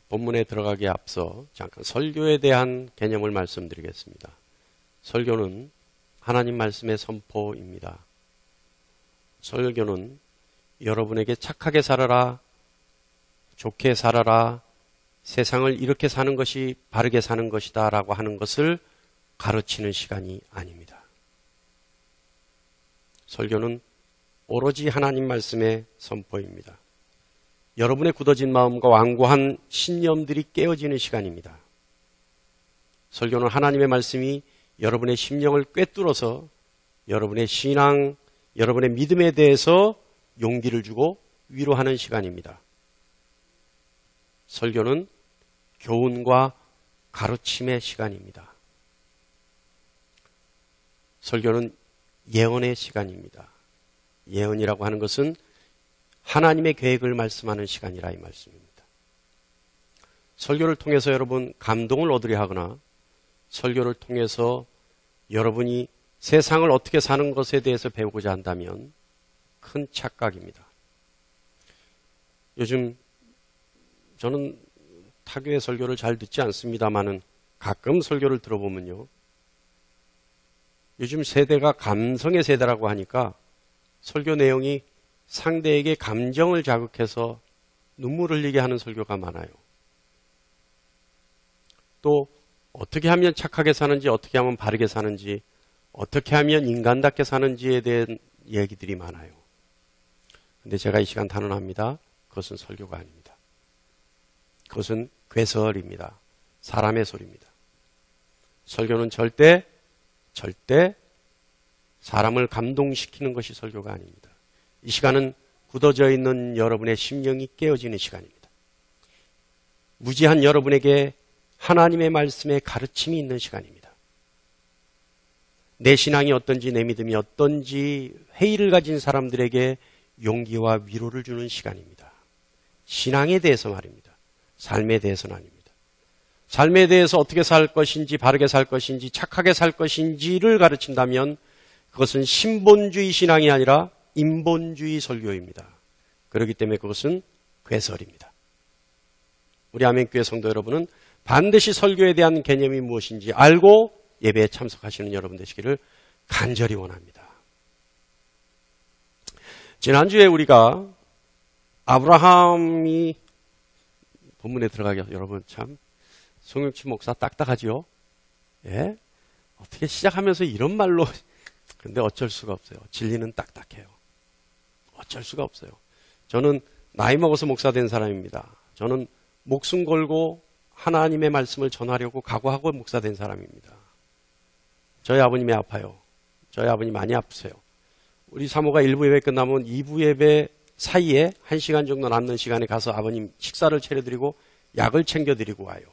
본문에 들어가기에 앞서 잠깐 설교에 대한 개념을 말씀드리겠습니다. 설교는 하나님 말씀의 선포입니다. 설교는 여러분에게 착하게 살아라, 좋게 살아라, 세상을 이렇게 사는 것이 바르게 사는 것이다 라고 하는 것을 가르치는 시간이 아닙니다. 설교는 오로지 하나님 말씀의 선포입니다. 여러분의 굳어진 마음과 완고한 신념들이 깨어지는 시간입니다. 설교는 하나님의 말씀이 여러분의 심령을 꿰뚫어서 여러분의 신앙, 여러분의 믿음에 대해서 용기를 주고 위로하는 시간입니다. 설교는 교훈과 가르침의 시간입니다. 설교는 예언의 시간입니다. 예언이라고 하는 것은 하나님의 계획을 말씀하는 시간이라 이 말씀입니다. 설교를 통해서 여러분 감동을 얻으려 하거나 설교를 통해서 여러분이 세상을 어떻게 사는 것에 대해서 배우고자 한다면 큰 착각입니다. 요즘 저는 타교의 설교를 잘 듣지 않습니다만은 가끔 설교를 들어보면요. 요즘 세대가 감성의 세대라고 하니까 설교 내용이 상대에게 감정을 자극해서 눈물을 흘리게 하는 설교가 많아요. 또 어떻게 하면 착하게 사는지, 어떻게 하면 바르게 사는지, 어떻게 하면 인간답게 사는지에 대한 얘기들이 많아요. 근데 제가 이 시간 단언합니다. 그것은 설교가 아닙니다. 그것은 괴설입니다. 사람의 소리입니다. 설교는 절대 사람을 감동시키는 것이 설교가 아닙니다. 이 시간은 굳어져 있는 여러분의 심령이 깨어지는 시간입니다. 무지한 여러분에게 하나님의 말씀에 가르침이 있는 시간입니다. 내 신앙이 어떤지, 내 믿음이 어떤지 회의를 가진 사람들에게 용기와 위로를 주는 시간입니다. 신앙에 대해서 말입니다. 삶에 대해서는 아닙니다. 삶에 대해서 어떻게 살 것인지, 바르게 살 것인지, 착하게 살 것인지를 가르친다면 그것은 신본주의 신앙이 아니라 인본주의 설교입니다. 그렇기 때문에 그것은 괴설입니다. 우리 아멘교회 성도 여러분은 반드시 설교에 대한 개념이 무엇인지 알고 예배에 참석하시는 여러분 되시기를 간절히 원합니다. 지난주에 우리가 아브라함이 본문에 들어가기 여러분 참 송영치 목사 딱딱하지요? 예? 어떻게 시작하면서 이런 말로 근데 어쩔 수가 없어요. 진리는 딱딱해요. 어쩔 수가 없어요. 저는 나이 먹어서 목사 된 사람입니다. 저는 목숨 걸고 하나님의 말씀을 전하려고 각오하고 목사 된 사람입니다. 저희 아버님이 아파요. 저희 아버님 많이 아프세요. 우리 사모가 1부 예배 끝나면 2부 예배 사이에 1시간 정도 남는 시간에 가서 아버님 식사를 차려드리고 약을 챙겨드리고 와요.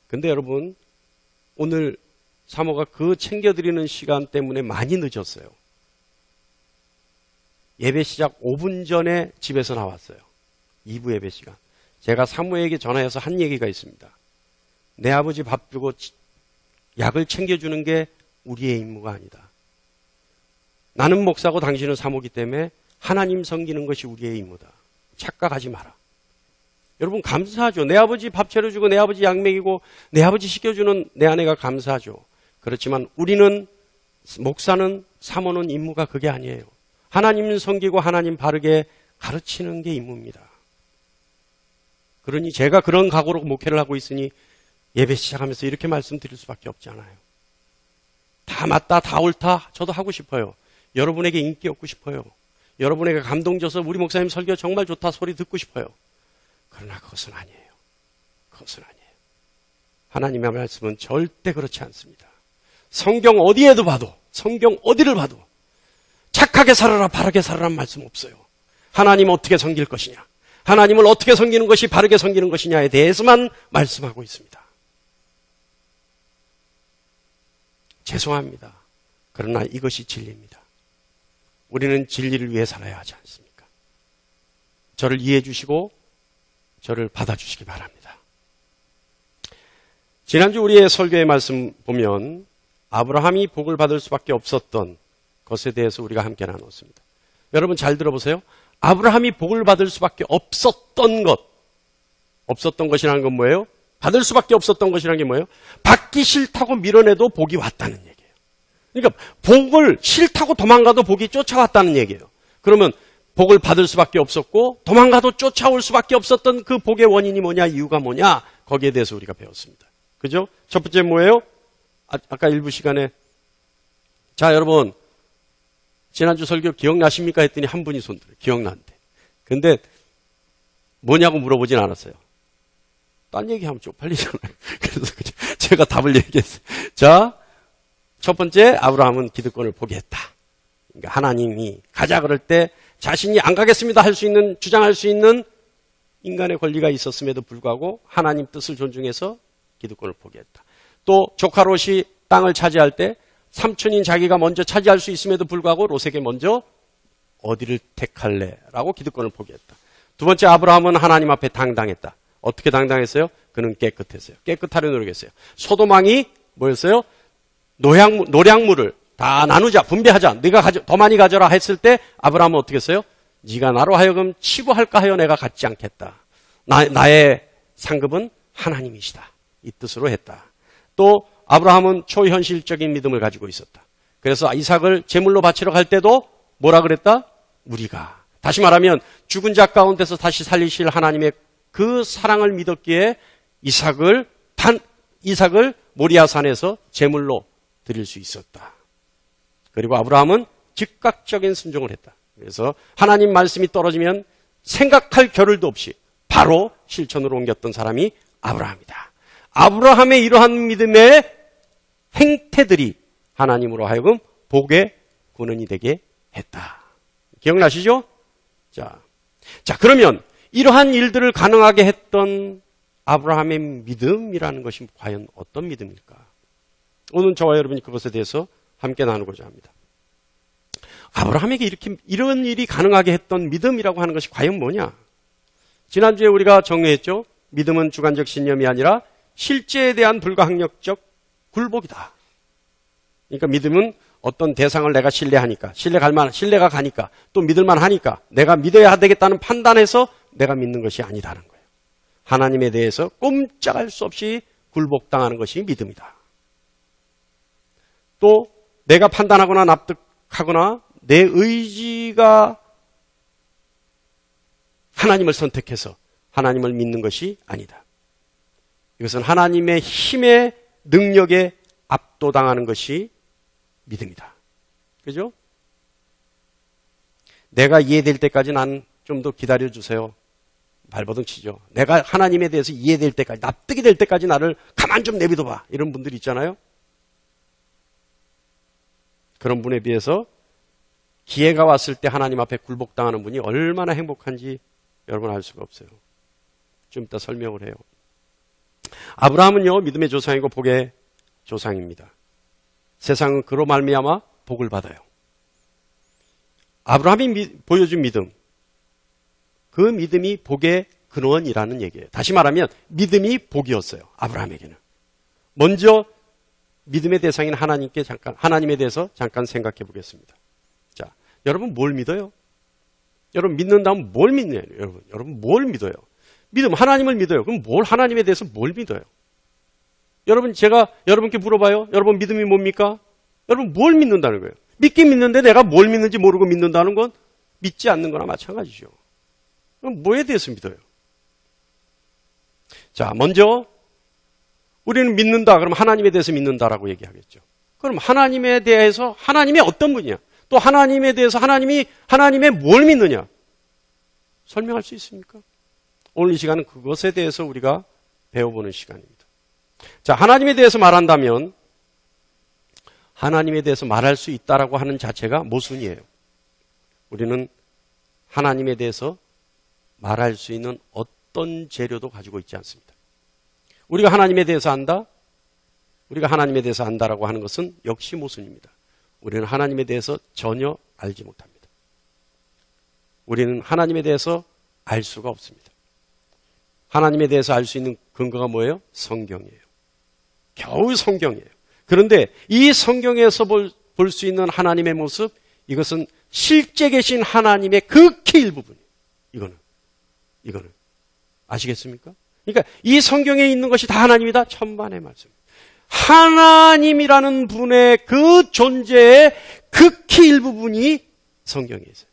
근데 여러분 오늘 사모가 그 챙겨드리는 시간 때문에 많이 늦었어요. 예배 시작 5분 전에 집에서 나왔어요. 2부 예배 시간. 제가 사모에게 전화해서 한 얘기가 있습니다. 내 아버지 밥 주고 약을 챙겨주는 게 우리의 임무가 아니다. 나는 목사고 당신은 사모기 때문에 하나님 섬기는 것이 우리의 임무다. 착각하지 마라. 여러분 감사하죠. 내 아버지 밥 차려주고 내 아버지 약 먹이고 내 아버지 시켜주는 내 아내가 감사하죠. 그렇지만 우리는 목사는 사모는 임무가 그게 아니에요. 하나님 섬기고 하나님 바르게 가르치는 게 임무입니다. 그러니 제가 그런 각오로 목회를 하고 있으니 예배 시작하면서 이렇게 말씀드릴 수밖에 없지 않아요. 다 맞다, 다 옳다 저도 하고 싶어요. 여러분에게 인기 얻고 싶어요. 여러분에게 감동 줘서 우리 목사님 설교 정말 좋다 소리 듣고 싶어요. 그러나 그것은 아니에요. 그것은 아니에요. 하나님의 말씀은 절대 그렇지 않습니다. 성경 어디에도 봐도, 성경 어디를 봐도 착하게 살아라, 바르게 살아라는 말씀 없어요. 하나님 어떻게 섬길 것이냐, 하나님을 어떻게 섬기는 것이 바르게 섬기는 것이냐에 대해서만 말씀하고 있습니다. 죄송합니다. 그러나 이것이 진리입니다. 우리는 진리를 위해 살아야 하지 않습니까? 저를 이해해 주시고 저를 받아주시기 바랍니다. 지난주 우리의 설교의 말씀 보면 아브라함이 복을 받을 수밖에 없었던 것에 대해서 우리가 함께 나눴습니다. 여러분 잘 들어보세요. 아브라함이 복을 받을 수밖에 없었던 것, 없었던 것이라는 건 뭐예요? 받을 수밖에 없었던 것이라는 게 뭐예요? 받기 싫다고 밀어내도 복이 왔다는 얘기예요. 그러니까 복을 싫다고 도망가도 복이 쫓아왔다는 얘기예요. 그러면 복을 받을 수밖에 없었고 도망가도 쫓아올 수밖에 없었던 그 복의 원인이 뭐냐, 이유가 뭐냐, 거기에 대해서 우리가 배웠습니다. 그죠? 첫 번째 뭐예요? 아까 일부 시간에 자, 여러분 지난주 설교 기억나십니까? 했더니 한 분이 손 들어요. 기억난대. 근데 뭐냐고 물어보진 않았어요. 딴 얘기하면 쪽팔리잖아요. 그래서 제가 답을 얘기했어요. 자, 첫 번째, 아브라함은 기득권을 포기했다. 그러니까 하나님이 가자 그럴 때 자신이 안 가겠습니다 할 수 있는, 주장할 수 있는 인간의 권리가 있었음에도 불구하고 하나님 뜻을 존중해서 기득권을 포기했다. 또 조카 롯이 땅을 차지할 때 삼촌인 자기가 먼저 차지할 수 있음에도 불구하고 롯에게 먼저 어디를 택할래라고 기득권을 포기했다. 두 번째, 아브라함은 하나님 앞에 당당했다. 어떻게 당당했어요? 그는 깨끗했어요. 깨끗하려 노력했어요. 소돔왕이 뭐였어요? 노량물을 다 나누자, 분배하자. 네가 더 많이 가져라 했을 때 아브라함은 어떻게 했어요? 네가 나로 하여금 치부할까 하여 내가 갖지 않겠다. 나의 상급은 하나님이시다. 이 뜻으로 했다. 또 아브라함은 초현실적인 믿음을 가지고 있었다. 그래서 이삭을 제물로 바치러 갈 때도 뭐라 그랬다? 우리가. 다시 말하면 죽은 자 가운데서 다시 살리실 하나님의 그 사랑을 믿었기에 이삭을 모리아산에서 제물로 드릴 수 있었다. 그리고 아브라함은 즉각적인 순종을 했다. 그래서 하나님 말씀이 떨어지면 생각할 겨를도 없이 바로 실천으로 옮겼던 사람이 아브라함이다. 아브라함의 이러한 믿음의 행태들이 하나님으로 하여금 복의 근원이 되게 했다. 기억나시죠? 자, 그러면 이러한 일들을 가능하게 했던 아브라함의 믿음이라는 것이 과연 어떤 믿음일까? 오늘 저와 여러분이 그것에 대해서 함께 나누고자 합니다. 아브라함에게 이런 일이 가능하게 했던 믿음이라고 하는 것이 과연 뭐냐? 지난주에 우리가 정리했죠. 믿음은 주관적 신념이 아니라 실제에 대한 불가항력적 굴복이다. 그러니까 믿음은 어떤 대상을 내가 신뢰하니까, 신뢰가 가니까, 또 믿을만 하니까, 내가 믿어야 되겠다는 판단에서 내가 믿는 것이 아니다는 거예요. 하나님에 대해서 꼼짝할 수 없이 굴복당하는 것이 믿음이다. 또 내가 판단하거나 납득하거나 내 의지가 하나님을 선택해서 하나님을 믿는 것이 아니다. 이것은 하나님의 힘의 능력에 압도당하는 것이 믿음이다. 그죠? 내가 이해될 때까지 난 좀 더 기다려주세요. 발버둥 치죠. 내가 하나님에 대해서 이해될 때까지, 납득이 될 때까지 나를 가만 좀 내비둬봐. 이런 분들 있잖아요. 그런 분에 비해서 기회가 왔을 때 하나님 앞에 굴복당하는 분이 얼마나 행복한지 여러분 알 수가 없어요. 좀 이따 설명을 해요. 아브라함은요, 믿음의 조상이고 복의 조상입니다. 세상은 그로 말미암아 복을 받아요. 아브라함이 보여준 믿음, 그 믿음이 복의 근원이라는 얘기예요. 다시 말하면 믿음이 복이었어요. 아브라함에게는. 먼저 믿음의 대상인 하나님에 대해서 잠깐 생각해 보겠습니다. 자, 여러분 뭘 믿어요? 여러분 믿는다면 뭘 믿느냐? 여러분 뭘 믿어요? 믿음, 하나님을 믿어요. 그럼 하나님에 대해서 뭘 믿어요? 여러분, 제가 여러분께 물어봐요. 여러분 믿음이 뭡니까? 여러분 뭘 믿는다는 거예요? 믿긴 믿는데 내가 뭘 믿는지 모르고 믿는다는 건 믿지 않는 거나 마찬가지죠. 그럼 뭐에 대해서 믿어요? 자, 먼저 우리는 믿는다. 그럼 하나님에 대해서 믿는다라고 얘기하겠죠. 그럼 하나님에 대해서 하나님이 어떤 분이냐? 또 하나님에 대해서 하나님의 뭘 믿느냐? 설명할 수 있습니까? 오늘 이 시간은 그것에 대해서 우리가 배워보는 시간입니다. 자, 하나님에 대해서 말한다면 하나님에 대해서 말할 수 있다라고 하는 자체가 모순이에요. 우리는 하나님에 대해서 말할 수 있는 어떤 재료도 가지고 있지 않습니다. 우리가 하나님에 대해서 안다? 우리가 하나님에 대해서 안다라고 하는 것은 역시 모순입니다. 우리는 하나님에 대해서 전혀 알지 못합니다. 우리는 하나님에 대해서 알 수가 없습니다. 하나님에 대해서 알 수 있는 근거가 뭐예요? 성경이에요. 겨우 성경이에요. 그런데 이 성경에서 볼 수 있는 하나님의 모습, 이것은 실제 계신 하나님의 극히 일부분이에요. 이거는. 아시겠습니까? 그러니까 이 성경에 있는 것이 다 하나님이다. 천만의 말씀. 하나님이라는 분의 그 존재의 극히 일부분이 성경에 있어요.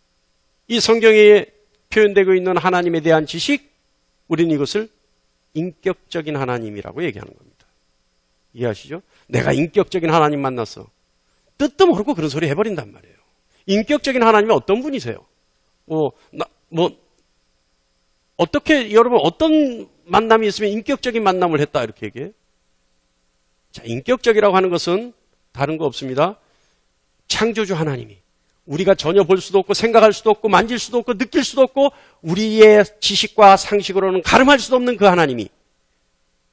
이 성경에 표현되고 있는 하나님에 대한 지식, 우리는 이것을 인격적인 하나님이라고 얘기하는 겁니다. 이해하시죠? 내가 인격적인 하나님 만났어. 뜻도 모르고 그런 소리 해버린단 말이에요. 인격적인 하나님이 어떤 분이세요? 어떻게, 여러분, 어떤 만남이 있으면 인격적인 만남을 했다, 이렇게 얘기해요? 자, 인격적이라고 하는 것은 다른 거 없습니다. 창조주 하나님이 우리가 전혀 볼 수도 없고 생각할 수도 없고 만질 수도 없고 느낄 수도 없고 우리의 지식과 상식으로는 가름할 수도 없는 그 하나님이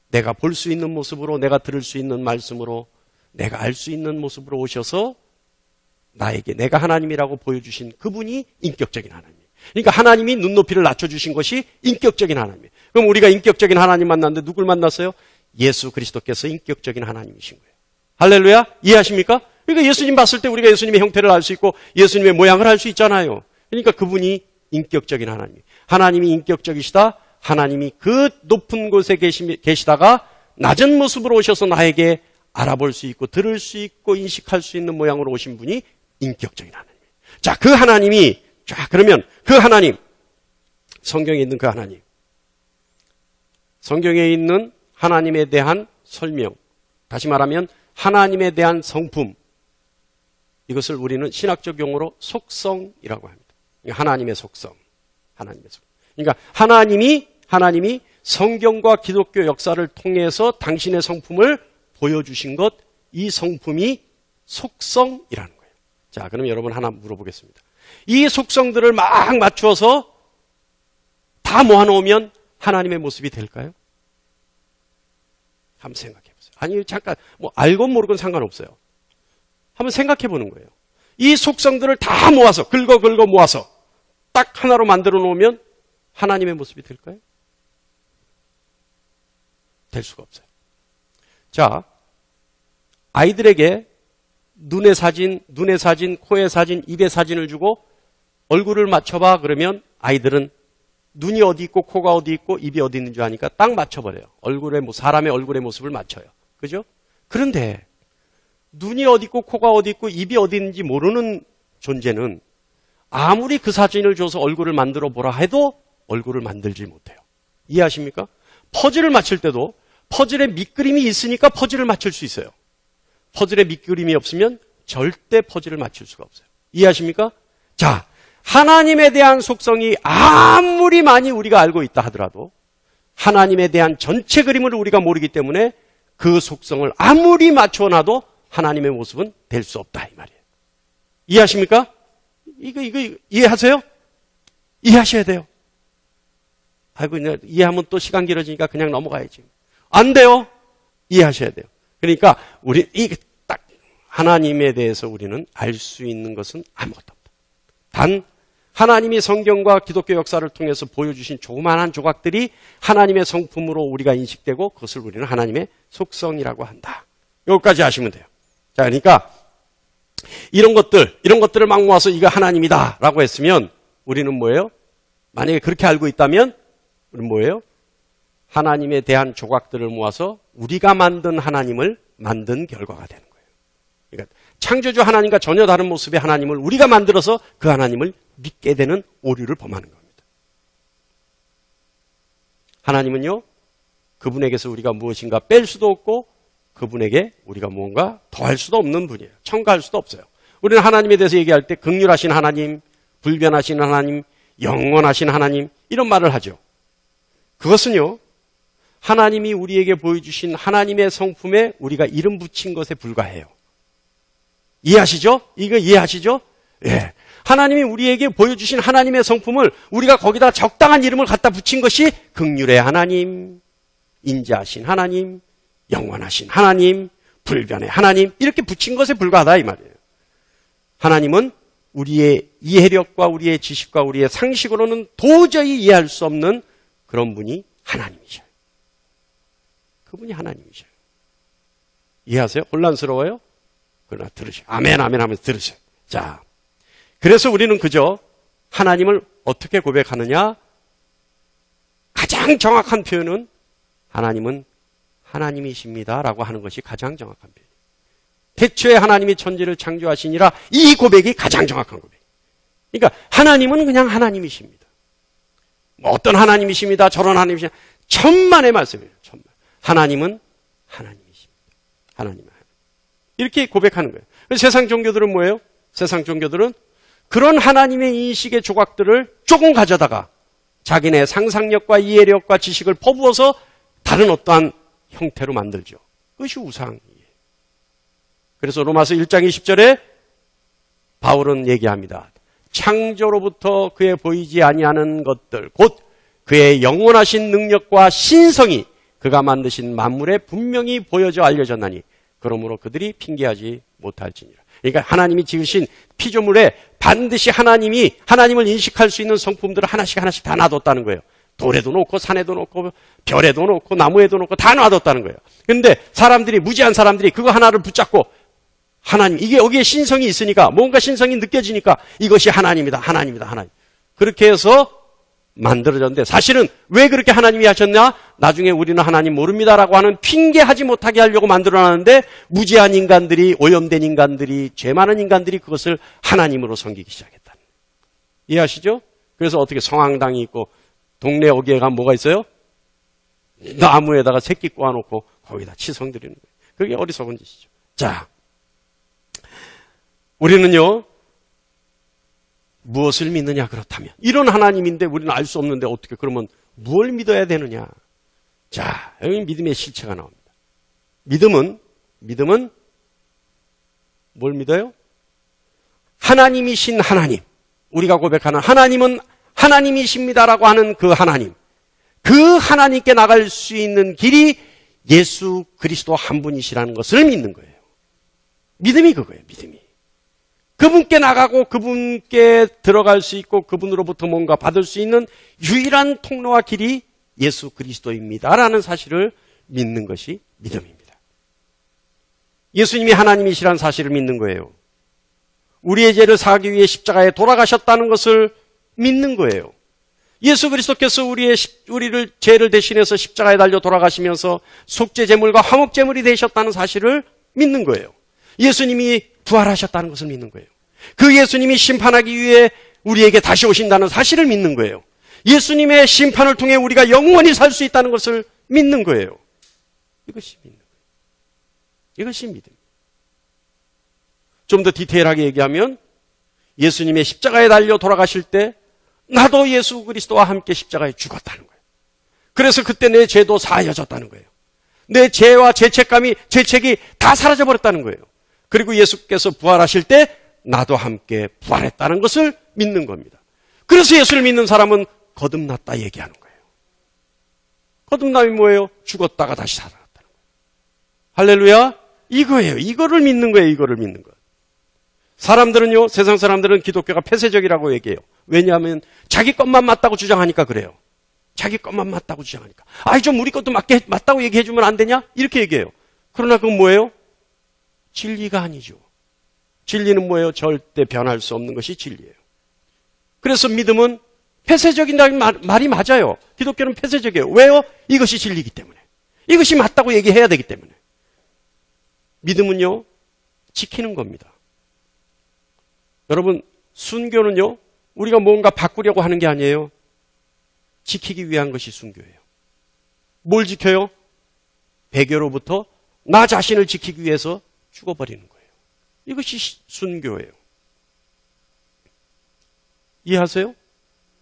내가 볼 수 있는 모습으로, 내가 들을 수 있는 말씀으로, 내가 알 수 있는 모습으로 오셔서 나에게 내가 하나님이라고 보여주신 그분이 인격적인 하나님이에요. 그러니까 하나님이 눈높이를 낮춰주신 것이 인격적인 하나님이에요. 그럼 우리가 인격적인 하나님 만났는데 누굴 만났어요? 예수 그리스도께서 인격적인 하나님이신 거예요. 할렐루야? 이해하십니까? 그러니까 예수님 봤을 때 우리가 예수님의 형태를 알 수 있고 예수님의 모양을 알 수 있잖아요. 그러니까 그분이 인격적인 하나님. 하나님이 인격적이시다. 하나님이 그 높은 곳에 계시다가 낮은 모습으로 오셔서 나에게 알아볼 수 있고 들을 수 있고 인식할 수 있는 모양으로 오신 분이 인격적인 하나님. 자, 그 하나님이, 자, 그러면 그 하나님, 성경에 있는 그 하나님, 성경에 있는 하나님에 대한 설명, 다시 말하면 하나님에 대한 성품, 이것을 우리는 신학적 용어로 속성이라고 합니다. 하나님의 속성, 하나님의 속성. 그러니까 하나님이 성경과 기독교 역사를 통해서 당신의 성품을 보여주신 것, 이 성품이 속성이라는 거예요. 자, 그럼 여러분 하나 물어보겠습니다. 이 속성들을 막 맞추어서 다 모아놓으면 하나님의 모습이 될까요? 한번 생각해 보세요. 아니, 잠깐, 알건 모르건 상관없어요. 한번 생각해 보는 거예요. 이 속성들을 다 모아서, 긁어 모아서 딱 하나로 만들어 놓으면 하나님의 모습이 될까요? 될 수가 없어요. 자, 아이들에게 눈의 사진, 코의 사진, 입의 사진을 주고 얼굴을 맞춰봐 그러면 아이들은 눈이 어디 있고 코가 어디 있고 입이 어디 있는 줄 아니까 딱 맞춰버려요. 사람의 얼굴의 모습을 맞춰요. 그죠? 그런데 눈이 어디 있고 코가 어디 있고 입이 어디 있는지 모르는 존재는 아무리 그 사진을 줘서 얼굴을 만들어 보라 해도 얼굴을 만들지 못해요. 이해하십니까? 퍼즐을 맞출 때도 퍼즐에 밑그림이 있으니까 퍼즐을 맞출 수 있어요. 퍼즐에 밑그림이 없으면 절대 퍼즐을 맞출 수가 없어요. 이해하십니까? 자, 하나님에 대한 속성이 아무리 많이 우리가 알고 있다 하더라도 하나님에 대한 전체 그림을 우리가 모르기 때문에 그 속성을 아무리 맞춰놔도 하나님의 모습은 될 수 없다 이 말이에요. 이해하십니까? 이거 이해하세요? 이해하셔야 돼요. 아이고, 이해하면 또 시간 길어지니까 그냥 넘어가야지. 안 돼요. 이해하셔야 돼요. 그러니까 우리 딱 하나님에 대해서 우리는 알 수 있는 것은 아무것도 없다. 단 하나님이 성경과 기독교 역사를 통해서 보여주신 조그마한 조각들이 하나님의 성품으로 우리가 인식되고 그것을 우리는 하나님의 속성이라고 한다. 여기까지 아시면 돼요. 자, 그러니까 이런 것들을 막 모아서 이거 하나님이다 라고 했으면 우리는 뭐예요? 만약에 그렇게 알고 있다면 우리는 뭐예요? 하나님에 대한 조각들을 모아서 우리가 만든 하나님을 만든 결과가 되는 거예요. 그러니까 창조주 하나님과 전혀 다른 모습의 하나님을 우리가 만들어서 그 하나님을 믿게 되는 오류를 범하는 겁니다. 하나님은요, 그분에게서 우리가 무엇인가 뺄 수도 없고 그분에게 우리가 무언가 더할 수도 없는 분이에요. 첨가할 수도 없어요. 우리는 하나님에 대해서 얘기할 때 긍휼하신 하나님, 불변하신 하나님, 영원하신 하나님 이런 말을 하죠. 그것은요, 하나님이 우리에게 보여주신 하나님의 성품에 우리가 이름 붙인 것에 불과해요. 이해하시죠? 이거 이해하시죠? 예. 하나님이 우리에게 보여주신 하나님의 성품을 우리가 거기다 적당한 이름을 갖다 붙인 것이 긍휼의 하나님, 인자하신 하나님, 영원하신 하나님, 불변의 하나님 이렇게 붙인 것에 불과하다 이 말이에요. 하나님은 우리의 이해력과 우리의 지식과 우리의 상식으로는 도저히 이해할 수 없는 그런 분이 하나님이셔요. 그분이 하나님이셔요. 이해하세요? 혼란스러워요? 그러나 들으세요. 아멘 아멘 하면서 들으세요. 자, 그래서 우리는 그저 하나님을 어떻게 고백하느냐? 가장 정확한 표현은 하나님은 하나님이십니다 라고 하는 것이 가장 정확한 표현이에요. 태초에 하나님이 천지를 창조하시니라, 이 고백이 가장 정확한 고백. 그러니까 하나님은 그냥 하나님이십니다. 뭐 어떤 하나님이십니다, 저런 하나님이십니다. 천만의 말씀이에요. 천만. 하나님은 하나님이십니다. 하나님은 하나님. 이렇게 고백하는 거예요. 세상 종교들은 뭐예요? 세상 종교들은 그런 하나님의 인식의 조각들을 조금 가져다가 자기네 상상력과 이해력과 지식을 퍼부어서 다른 어떠한 형태로 만들죠. 그것이 우상이에요. 그래서 로마서 1장 20절에 바울은 얘기합니다. 창조로부터 그의 보이지 아니하는 것들, 곧 그의 영원하신 능력과 신성이 그가 만드신 만물에 분명히 보여져 알려졌나니 그러므로 그들이 핑계하지 못할지니라. 그러니까 하나님이 지으신 피조물에 반드시 하나님을 인식할 수 있는 성품들을 하나씩 하나씩 다 놔뒀다는 거예요. 돌에도 놓고 산에도 놓고 별에도 놓고 나무에도 놓고 다 놔뒀다는 거예요. 그런데 사람들이, 무지한 사람들이 그거 하나를 붙잡고 하나님, 이게 여기에 신성이 있으니까, 뭔가 신성이 느껴지니까 이것이 하나님이다, 하나님이다, 하나님. 그렇게 해서 만들어졌는데, 사실은 왜 그렇게 하나님이 하셨냐? 나중에 우리는 하나님 모릅니다라고 하는 핑계하지 못하게 하려고 만들어놨는데, 무지한 인간들이, 오염된 인간들이, 죄 많은 인간들이 그것을 하나님으로 섬기기 시작했다. 이해하시죠? 그래서 어떻게 성황당이 있고 동네 어귀에 가면 뭐가 있어요? 나무에다가 새끼 꼬아놓고 거기다 치성 드리는 거예요. 그게 어리석은 짓이죠. 자, 우리는요, 무엇을 믿느냐 그렇다면, 이런 하나님인데 우리는 알 수 없는데 어떻게, 그러면 무엇을 믿어야 되느냐? 자, 여기 믿음의 실체가 나옵니다. 믿음은 뭘 믿어요? 하나님이신 하나님, 우리가 고백하는 하나님은 하나님이십니다라고 하는 그 하나님, 그 하나님께 나갈 수 있는 길이 예수 그리스도 한 분이시라는 것을 믿는 거예요. 믿음이 그거예요. 믿음이. 그분께 나가고 그분께 들어갈 수 있고 그분으로부터 뭔가 받을 수 있는 유일한 통로와 길이 예수 그리스도입니다라는 사실을 믿는 것이 믿음입니다. 예수님이 하나님이시라는 사실을 믿는 거예요. 우리의 죄를 사하기 위해 십자가에 돌아가셨다는 것을 믿는 거예요. 예수 그리스도께서 우리를 죄를 대신해서 십자가에 달려 돌아가시면서 속죄 제물과 화목 제물이 되셨다는 사실을 믿는 거예요. 예수님이 부활하셨다는 것을 믿는 거예요. 그 예수님이 심판하기 위해 우리에게 다시 오신다는 사실을 믿는 거예요. 예수님의 심판을 통해 우리가 영원히 살 수 있다는 것을 믿는 거예요. 이것이 믿는 거예요. 이것이 믿음. 좀 더 디테일하게 얘기하면 예수님의 십자가에 달려 돌아가실 때 나도 예수 그리스도와 함께 십자가에 죽었다는 거예요. 그래서 그때 내 죄도 사하여졌다는 거예요. 내 죄와 죄책이 다 사라져버렸다는 거예요. 그리고 예수께서 부활하실 때 나도 함께 부활했다는 것을 믿는 겁니다. 그래서 예수를 믿는 사람은 거듭났다 얘기하는 거예요. 거듭남이 뭐예요? 죽었다가 다시 살아났다는 거예요. 할렐루야. 이거예요. 이거를 믿는 거예요. 이거를 믿는 거. 사람들은요, 세상 사람들은 기독교가 폐쇄적이라고 얘기해요. 왜냐하면 자기 것만 맞다고 주장하니까 그래요. 자기 것만 맞다고 주장하니까. 아이, 좀 우리 것도 맞다고 얘기해주면 안 되냐? 이렇게 얘기해요. 그러나 그건 뭐예요? 진리가 아니죠. 진리는 뭐예요? 절대 변할 수 없는 것이 진리예요. 그래서 믿음은 폐쇄적이라는 말이 맞아요. 기독교는 폐쇄적이에요. 왜요? 이것이 진리이기 때문에. 이것이 맞다고 얘기해야 되기 때문에. 믿음은요, 지키는 겁니다. 여러분, 순교는요, 우리가 뭔가 바꾸려고 하는 게 아니에요. 지키기 위한 것이 순교예요. 뭘 지켜요? 배교로부터 나 자신을 지키기 위해서 죽어버리는 거예요. 이것이 순교예요. 이해하세요?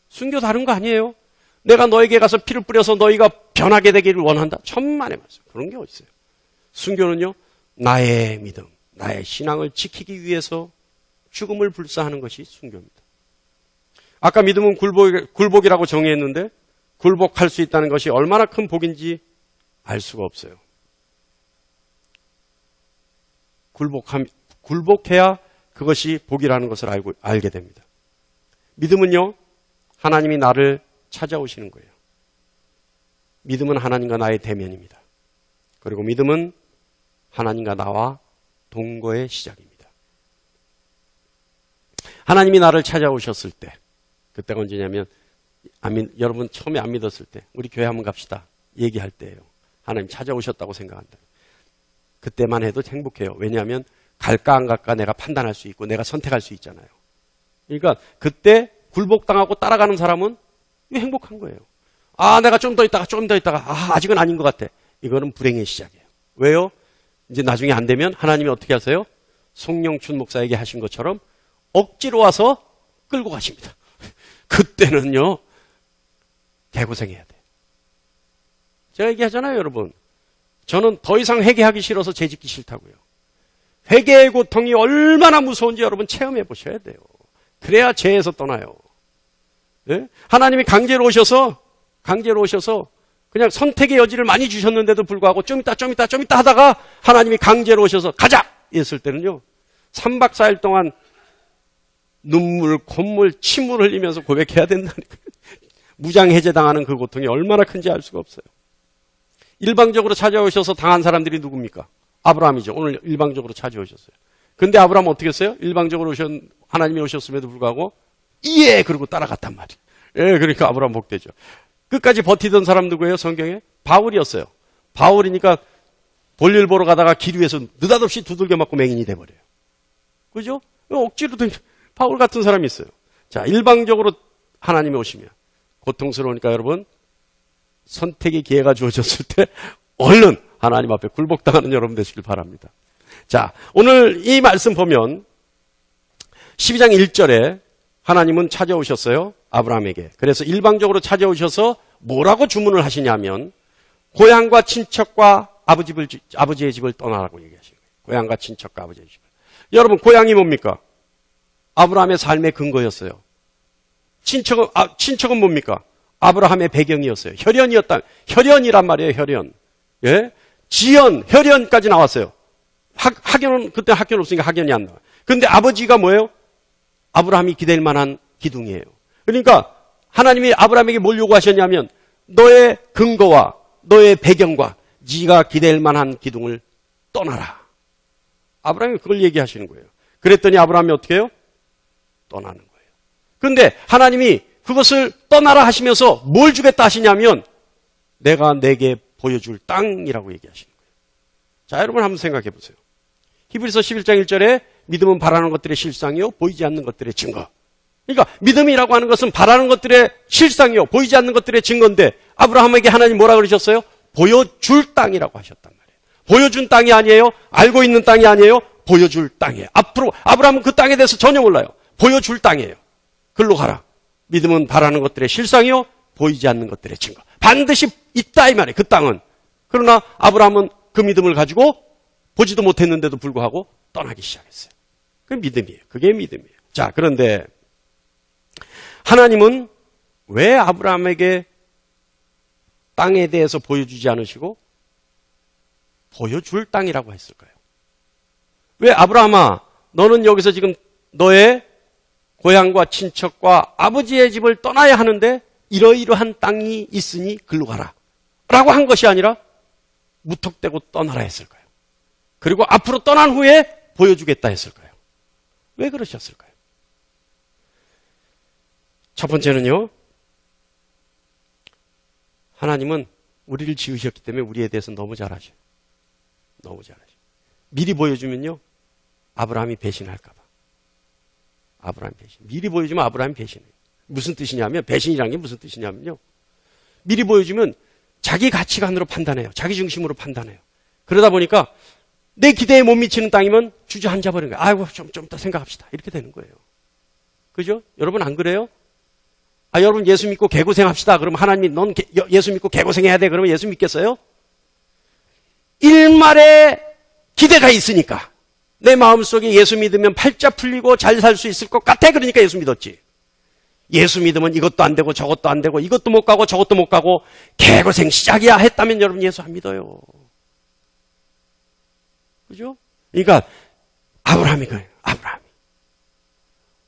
순교 다른 거 아니에요. 내가 너에게 가서 피를 뿌려서 너희가 변하게 되기를 원한다. 천만의 말씀. 그런 게 어딨어요. 순교는요, 나의 믿음, 나의 신앙을 지키기 위해서 죽음을 불사하는 것이 순교입니다. 아까 믿음은 굴복이라고 정의했는데 굴복할 수 있다는 것이 얼마나 큰 복인지 알 수가 없어요. 굴복해야 그것이 복이라는 것을 알게 됩니다. 믿음은요, 하나님이 나를 찾아오시는 거예요. 믿음은 하나님과 나의 대면입니다. 그리고 믿음은 하나님과 나와 동거의 시작입니다. 하나님이 나를 찾아오셨을 때, 그때가 언제냐면, 여러분 처음에 안 믿었을 때, 우리 교회 한번 갑시다 얘기할 때예요. 하나님 찾아오셨다고 생각한다. 그때만 해도 행복해요. 왜냐하면 갈까 안 갈까 내가 판단할 수 있고 내가 선택할 수 있잖아요. 그러니까 그때 굴복당하고 따라가는 사람은 행복한 거예요. 아, 내가 좀 더 있다가 아직은 아닌 것 같아. 이거는 불행의 시작이에요. 왜요? 이제 나중에 안 되면 하나님이 어떻게 하세요? 송영춘 목사에게 하신 것처럼 억지로 와서 끌고 가십니다. 그때는요, 개고생해야 돼요. 제가 얘기하잖아요, 여러분. 저는 더 이상 회개하기 싫어서 죄짓기 싫다고요. 회개의 고통이 얼마나 무서운지 여러분 체험해 보셔야 돼요. 그래야 죄에서 떠나요. 네? 하나님이 강제로 오셔서 그냥 선택의 여지를 많이 주셨는데도 불구하고 좀 있다 하다가 하나님이 강제로 오셔서 가자! 이랬을 때는요. 3박 4일 동안 눈물, 콧물, 침을 흘리면서 고백해야 된다니까요. 무장해제당하는 그 고통이 얼마나 큰지 알 수가 없어요. 일방적으로 찾아오셔서 당한 사람들이 누굽니까? 아브라함이죠. 오늘 일방적으로 찾아오셨어요. 근데 아브라함 어떻게 했어요? 일방적으로 하나님이 오셨음에도 불구하고 예! 그러고 따라갔단 말이에요. 예, 그러니까 아브라함 복되죠. 끝까지 버티던 사람 누구예요? 성경에? 바울이었어요. 바울이니까 볼일 보러 가다가 길 위에서 느닷없이 두들겨 맞고 맹인이 돼버려요. 그죠? 억지로 바울 같은 사람이 있어요. 자, 일방적으로 하나님이 오시면 고통스러우니까 여러분 선택의 기회가 주어졌을 때 얼른 하나님 앞에 굴복당하는 여러분 되시길 바랍니다. 자, 오늘 이 말씀 보면 12장 1절에 하나님은 찾아오셨어요. 아브라함에게. 그래서 일방적으로 찾아오셔서 뭐라고 주문을 하시냐면 고향과 친척과 아버지의 집을 떠나라고 얘기하시는 거예요. 고향과 친척과 아버지의 집을. 여러분 고향이 뭡니까? 아브라함의 삶의 근거였어요. 친척은 뭡니까? 아브라함의 배경이었어요. 혈연이란 말이에요. 혈연. 예? 지연, 혈연까지 나왔어요. 학연은 그때 학연 없으니까 학연이 안 나와요. 근데 아버지가 뭐예요? 아브라함이 기댈 만한 기둥이에요. 그러니까 하나님이 아브라함에게 뭘 요구하셨냐면 너의 근거와 너의 배경과 네가 기댈 만한 기둥을 떠나라. 아브라함이 그걸 얘기하시는 거예요. 그랬더니 아브라함이 어떻게 해요? 떠나는 거예요. 그런데 하나님이 그것을 떠나라 하시면서 뭘 주겠다 하시냐면 내가 내게 보여줄 땅이라고 얘기하시는 거예요. 자, 여러분 한번 생각해 보세요. 히브리서 11장 1절에 믿음은 바라는 것들의 실상이요 보이지 않는 것들의 증거. 그러니까 믿음이라고 하는 것은 바라는 것들의 실상이요 보이지 않는 것들의 증거인데 아브라함에게 하나님 뭐라 그러셨어요? 보여줄 땅이라고 하셨단 말이에요. 보여준 땅이 아니에요. 알고 있는 땅이 아니에요. 보여줄 땅이에요. 앞으로 아브라함은 그 땅에 대해서 전혀 몰라요. 보여줄 땅이에요. 글로 가라. 믿음은 바라는 것들의 실상이요 보이지 않는 것들의 증거. 반드시 있다 이 말이에요. 그 땅은. 그러나 아브라함은 그 믿음을 가지고 보지도 못했는데도 불구하고 떠나기 시작했어요. 그게 믿음이에요. 그게 믿음이에요. 자, 그런데 하나님은 왜 아브라함에게 땅에 대해서 보여주지 않으시고 보여줄 땅이라고 했을까요? 왜 아브라함아 너는 여기서 지금 너의 고향과 친척과 아버지의 집을 떠나야 하는데 이러이러한 땅이 있으니 글로 가라 라고 한 것이 아니라 무턱대고 떠나라 했을까요? 그리고 앞으로 떠난 후에 보여주겠다 했을까요? 왜 그러셨을까요? 첫 번째는요, 하나님은 우리를 지으셨기 때문에 우리에 대해서 너무 잘 아셔요. 너무 잘 아셔요. 미리 보여주면요, 아브라함이 배신할까봐. 아브라함이 배신. 미리 보여주면 아브라함이 배신해요. 무슨 뜻이냐면, 배신이라는 게 무슨 뜻이냐면요, 미리 보여주면 자기 가치관으로 판단해요. 자기 중심으로 판단해요. 그러다 보니까 내 기대에 못 미치는 땅이면 주저앉아 버리는 거예요. 아이고, 좀 이따 생각합시다. 이렇게 되는 거예요. 그죠? 여러분 안 그래요? 아, 여러분 예수 믿고 개고생합시다. 그러면 하나님이 넌 예수 믿고 개고생해야 돼. 그러면 예수 믿겠어요? 일말의 기대가 있으니까. 내 마음속에 예수 믿으면 팔자 풀리고 잘 살 수 있을 것 같아. 그러니까 예수 믿었지. 예수 믿으면 이것도 안 되고 저것도 안 되고 이것도 못 가고 저것도 못 가고 개고생 시작이야 했다면 여러분 예수 안 믿어요. 그죠? 그러니까 아브라함이 그래요. 아브라함이.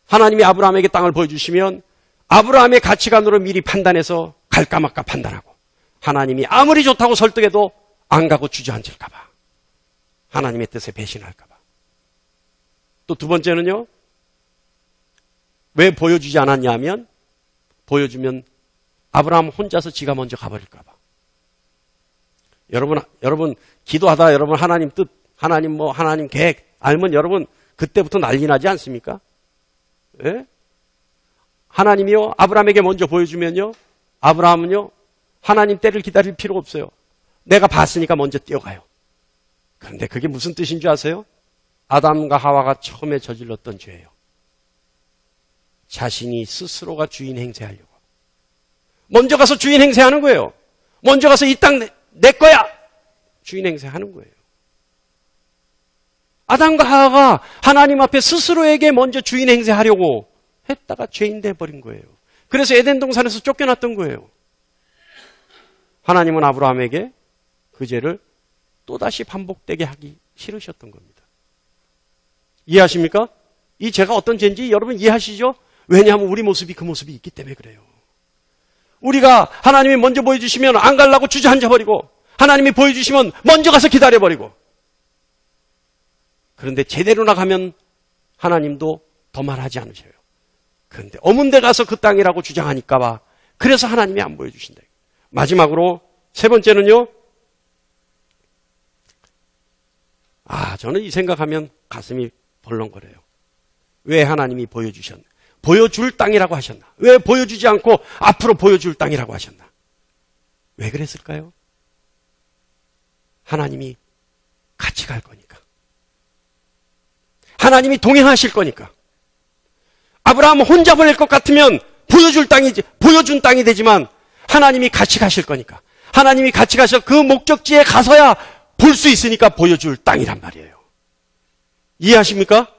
하나님이 아브라함에게 땅을 보여주시면 아브라함의 가치관으로 미리 판단해서 갈까 말까 판단하고 하나님이 아무리 좋다고 설득해도 안 가고 주저앉을까 봐. 하나님의 뜻에 배신할까 봐. 또 두 번째는요. 왜 보여주지 않았냐 하면 보여주면 아브라함 혼자서 지가 먼저 가버릴까 봐. 여러분 기도하다 여러분 하나님 뜻, 하나님 계획 알면 여러분 그때부터 난리 나지 않습니까? 예? 하나님이요 아브라함에게 먼저 보여주면요 아브라함은요 하나님 때를 기다릴 필요 없어요. 내가 봤으니까 먼저 뛰어가요. 그런데 그게 무슨 뜻인 줄 아세요? 아담과 하와가 처음에 저질렀던 죄예요. 자신이 스스로가 주인 행세하려고. 먼저 가서 주인 행세하는 거예요. 먼저 가서 이 땅 내 거야! 주인 행세하는 거예요. 아담과 하와가 하나님 앞에 스스로에게 먼저 주인 행세하려고 했다가 죄인 돼버린 거예요. 그래서 에덴 동산에서 쫓겨났던 거예요. 하나님은 아브라함에게 그 죄를 또다시 반복되게 하기 싫으셨던 겁니다. 이해하십니까? 이 죄가 어떤 죄인지 여러분 이해하시죠? 왜냐하면 우리 모습이 그 모습이 있기 때문에 그래요. 우리가 하나님이 먼저 보여주시면 안 가려고 주저앉아버리고 하나님이 보여주시면 먼저 가서 기다려버리고 그런데 제대로 나가면 하나님도 더 말하지 않으셔요. 그런데 어문 데 가서 그 땅이라고 주장하니까 봐. 그래서 하나님이 안 보여주신다. 마지막으로 세 번째는요. 저는 이 생각하면 가슴이 벌렁거려요. 왜 하나님이 보여줄 땅이라고 하셨나? 왜 보여주지 않고 앞으로 보여줄 땅이라고 하셨나? 왜 그랬을까요? 하나님이 같이 갈 거니까. 하나님이 동행하실 거니까. 아브라함 혼자 보낼 것 같으면 보여준 땅이 되지만 하나님이 같이 가실 거니까. 하나님이 같이 가셔서 그 목적지에 가서야 볼 수 있으니까 보여줄 땅이란 말이에요. 이해하십니까?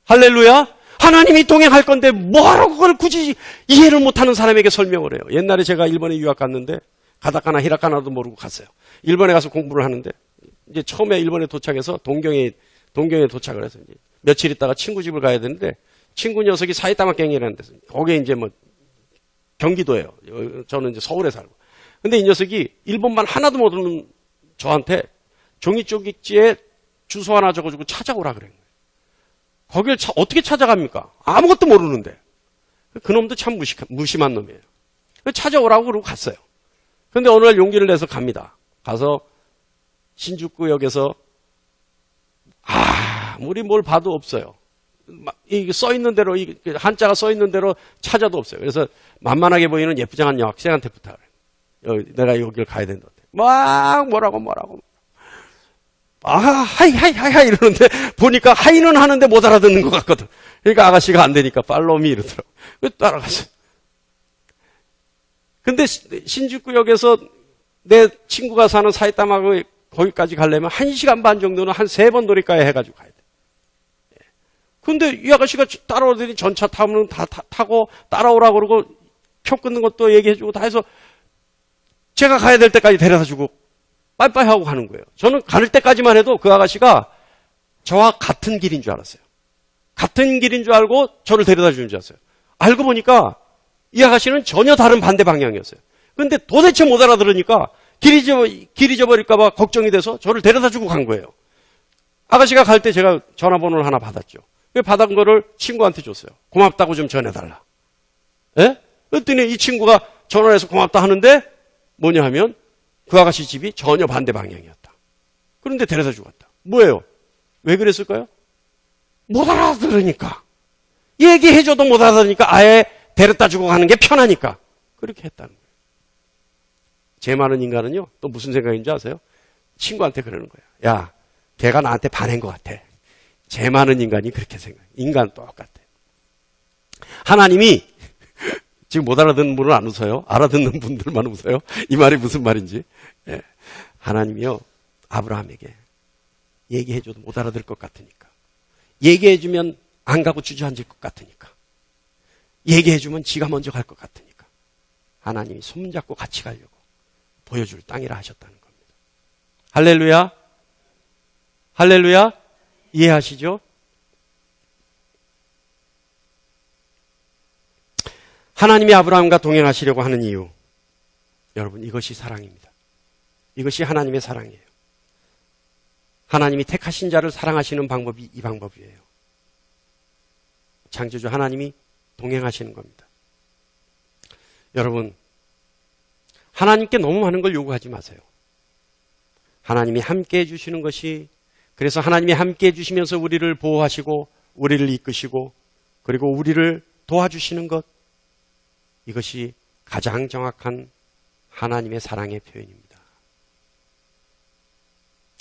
할렐루야. 하나님이 동행할 건데 뭐하러 그걸 굳이 이해를 못하는 사람에게 설명을 해요. 옛날에 제가 일본에 유학 갔는데 가다카나 히라카나도 모르고 갔어요. 일본에 가서 공부를 하는데 이제 처음에 일본에 도착해서 동경에 도착을 해서 이제 며칠 있다가 친구 집을 가야 되는데 친구 녀석이 사이타마 갱이라는 데서 거기에 이제 경기도예요. 저는 이제 서울에 살고. 근데 이 녀석이 일본말 하나도 모르는 저한테 종이 쪼깃지에 주소 하나 적어주고 찾아오라 그래요. 거길 어떻게 찾아갑니까? 아무것도 모르는데. 그놈도 참 무심한 놈이에요. 찾아오라고 그러고 갔어요. 그런데 어느 날 용기를 내서 갑니다. 가서 신주쿠역에서 아무리 뭘 봐도 없어요. 이게 써 있는 대로 한자가 써 있는 대로 찾아도 없어요. 그래서 만만하게 보이는 예쁘장한 여학생한테 부탁을 해요. 내가 여기를 가야 된다. 막 뭐라고 하이 이러는데 보니까 하이는 하는데 못 알아듣는 것 같거든. 그러니까 아가씨가 안 되니까 팔로미 이러더라고. 따라갔어요. 근데 신주쿠역에서 내 친구가 사는 사이타마 거기까지 가려면 1시간 반 정도는 한 3번 놀이가에 해가지고 가야 돼. 근데 이 아가씨가 따라오더니 전차 타면 다 타고 따라오라고 그러고 표 끊는 것도 얘기해주고 다 해서 제가 가야 될 때까지 데려다주고 빠이빠이 하고 가는 거예요. 저는 갈 때까지만 해도 그 아가씨가 저와 같은 길인 줄 알았어요. 같은 길인 줄 알고 저를 데려다 주는 줄 알았어요. 알고 보니까 이 아가씨는 전혀 다른 반대 방향이었어요. 근데 도대체 못 알아들으니까 길 잊어버릴까 봐 걱정이 돼서 저를 데려다 주고 간 거예요. 아가씨가 갈 때 제가 전화번호를 하나 받았죠. 받은 거를 친구한테 줬어요. 고맙다고 좀 전해달라. 예? 그랬더니 이 친구가 전화해서 고맙다 하는데 뭐냐 하면 그 아가씨 집이 전혀 반대 방향이었다. 그런데 데려다 주고 갔다. 뭐예요? 왜 그랬을까요? 못 알아들으니까. 얘기해줘도 못 알아들으니까 아예 데려다 주고 가는 게 편하니까. 그렇게 했다는 거예요. 제 많은 인간은요, 또 무슨 생각인지 아세요? 친구한테 그러는 거예요. 야, 걔가 나한테 반한 것 같아. 제 많은 인간이 그렇게 생각해요. 인간 똑같아. 하나님이 지금 못 알아듣는 분은 안 웃어요. 알아듣는 분들만 웃어요. 이 말이 무슨 말인지. 예. 하나님이요, 아브라함에게 얘기해줘도 못 알아들 것 같으니까. 얘기해주면 안 가고 주저앉을 것 같으니까. 얘기해주면 지가 먼저 갈 것 같으니까. 하나님이 손잡고 같이 가려고 보여줄 땅이라 하셨다는 겁니다. 할렐루야. 할렐루야. 이해하시죠? 하나님이 아브라함과 동행하시려고 하는 이유. 여러분, 이것이 사랑입니다. 이것이 하나님의 사랑이에요. 하나님이 택하신 자를 사랑하시는 방법이 이 방법이에요. 창조주 하나님이 동행하시는 겁니다. 여러분, 하나님께 너무 많은 걸 요구하지 마세요. 하나님이 함께 해주시는 것이, 그래서 하나님이 함께 해주시면서 우리를 보호하시고 우리를 이끄시고 그리고 우리를 도와주시는 것, 이것이 가장 정확한 하나님의 사랑의 표현입니다.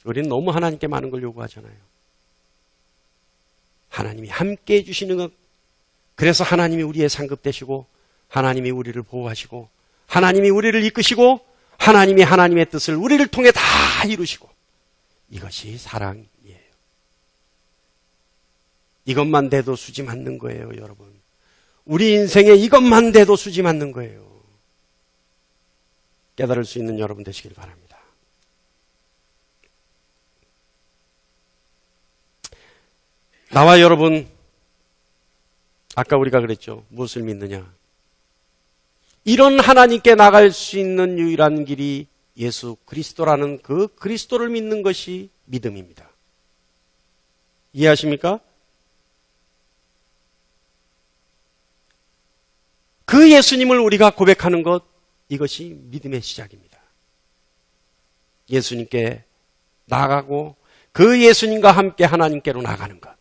우리는 너무 하나님께 많은 걸 요구하잖아요. 하나님이 함께 해주시는 것, 그래서 하나님이 우리의 상급 되시고 하나님이 우리를 보호하시고 하나님이 우리를 이끄시고 하나님이 하나님의 뜻을 우리를 통해 다 이루시고, 이것이 사랑이에요. 이것만 돼도 수지 맞는 거예요, 여러분. 우리 인생에 이것만 돼도 수지 맞는 거예요. 깨달을 수 있는 여러분 되시길 바랍니다. 나와 여러분, 아까 우리가 그랬죠. 무엇을 믿느냐? 이런 하나님께 나갈 수 있는 유일한 길이 예수 그리스도라는 그 그리스도를 믿는 것이 믿음입니다. 이해하십니까? 그 예수님을 우리가 고백하는 것, 이것이 믿음의 시작입니다. 예수님께 나아가고 그 예수님과 함께 하나님께로 나가는 것,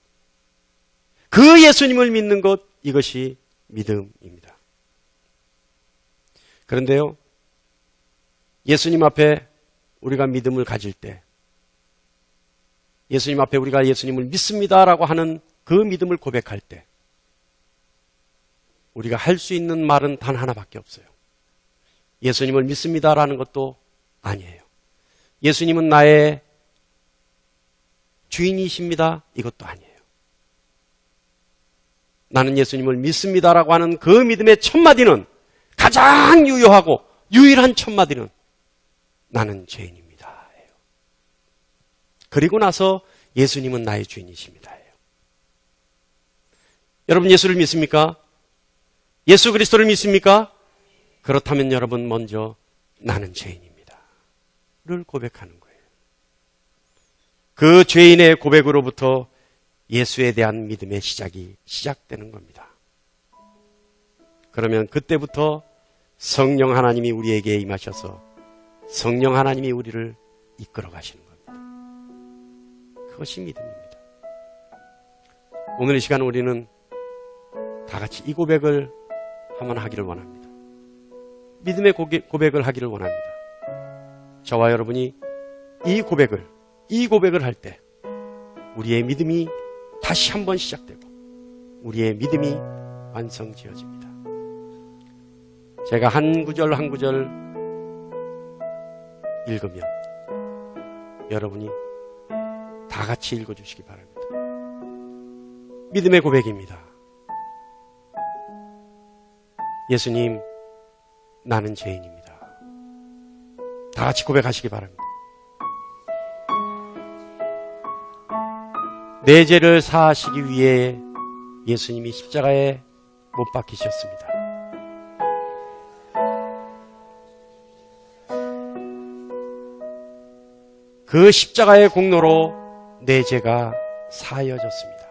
그 예수님을 믿는 것, 이것이 믿음입니다. 그런데요, 예수님 앞에 우리가 믿음을 가질 때, 예수님 앞에 우리가 예수님을 믿습니다라고 하는 그 믿음을 고백할 때, 우리가 할 수 있는 말은 단 하나밖에 없어요. 예수님을 믿습니다라는 것도 아니에요. 예수님은 나의 주인이십니다, 이것도 아니에요. 나는 예수님을 믿습니다라고 하는 그 믿음의 첫 마디는, 가장 유효하고 유일한 첫 마디는 나는 죄인입니다. 그리고 나서 예수님은 나의 주인이십니다. 여러분, 예수를 믿습니까? 예수 그리스도를 믿습니까? 그렇다면 여러분, 먼저 나는 죄인입니다 를 고백하는 거예요. 그 죄인의 고백으로부터 예수에 대한 믿음의 시작이 시작되는 겁니다. 그러면 그때부터 성령 하나님이 우리에게 임하셔서 성령 하나님이 우리를 이끌어 가시는 겁니다. 그것이 믿음입니다. 오늘 이 시간 우리는 다 같이 이 고백을 한번 하기를 원합니다. 믿음의 고백을 하기를 원합니다. 저와 여러분이 이 고백을 할 때 우리의 믿음이 다시 한번 시작되고 우리의 믿음이 완성지어집니다. 제가 한 구절 한 구절 읽으면 여러분이 다 같이 읽어주시기 바랍니다. 믿음의 고백입니다. 예수님, 나는 죄인입니다. 다 같이 고백하시기 바랍니다. 내 죄를 사하시기 위해 예수님이 십자가에 못 박히셨습니다. 그 십자가의 공로로 내 죄가 사하여졌습니다.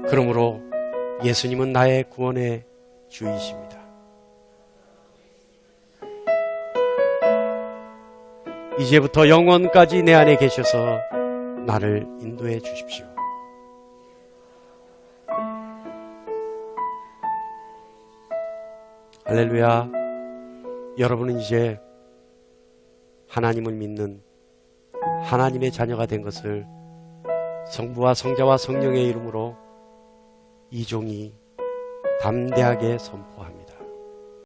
그러므로 예수님은 나의 구원의 주이십니다. 이제부터 영원까지 내 안에 계셔서 나를 인도해 주십시오. 할렐루야. 여러분은 이제 하나님을 믿는 하나님의 자녀가 된 것을 성부와 성자와 성령의 이름으로 이 종이 담대하게 선포합니다.